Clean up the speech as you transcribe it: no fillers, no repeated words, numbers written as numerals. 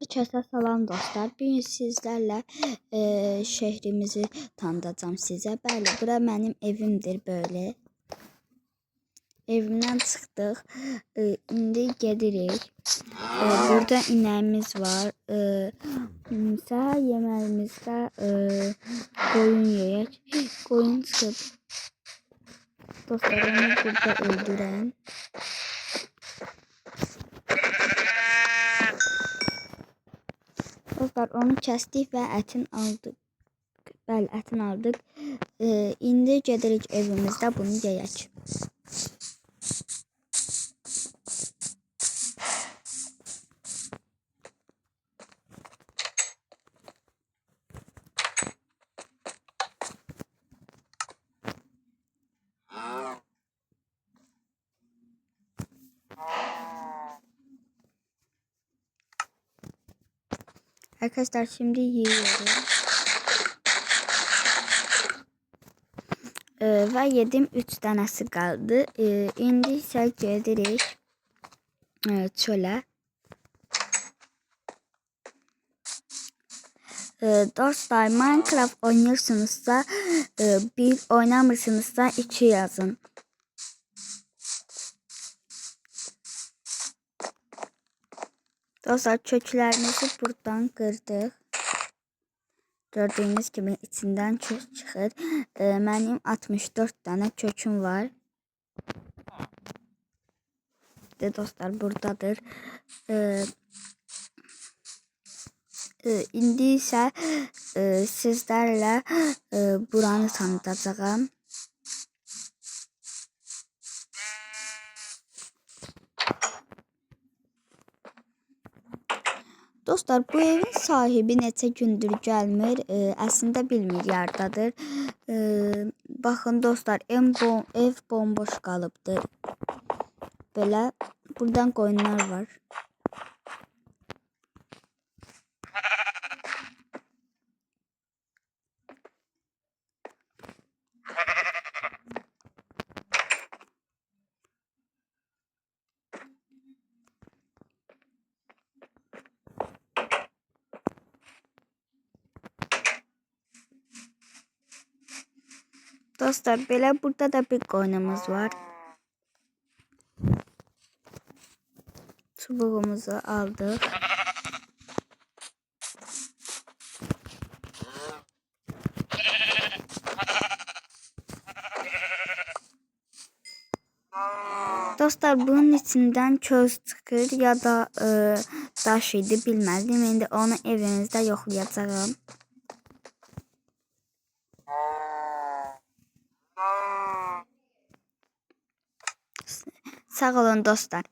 Bir kəsə salam dostlar. Bugün sizlərlə şehrimizi tanıtacağım sizə. Bəli, bura mənim evimdir böyle. Evimdən çıxdıq. İndi gedirik. Burada inəyimiz var. Səhər yeməyimizdə qoyun yeyək. Qoyun çıxıb. Dostlar, onu burada öldürən. Dostlar, onu kəsdik və ətini aldıq. Bəli, ətini aldıq. İndi gedirik evimizdə bunu yeyək. Arkadaşlar şimdi yiyorum. Ve yedim 3 tanesi kaldı. İndi ise gedirik çölə. Dostlar, Minecraft oynuyorsunuzsa 1, oynamırsınızsa 2 yazın. Dostlar, köklerimizi buradan kırdık. Gördüğünüz gibi içinden kök çıxır. Benim 64 tane köküm var. Dostlar, buradadır. İndi isə sizlərlə buranı tanıtacağım. Dostlar, bu evin sahibi neçə gündür gəlmir. Əslində bilmir yerdadır. Baxın dostlar, ev bomboş qalıbdır. Belə buradan qoyunlar var. Dostlar, belə burada da bir qoyunumuz var. Çubuğumuzu aldık. Dostlar, bunun içinden köz çıxır ya da daş idi, bilmədim. İndi onu evimizdə yoxlayacağım. Sağ olun dostlar.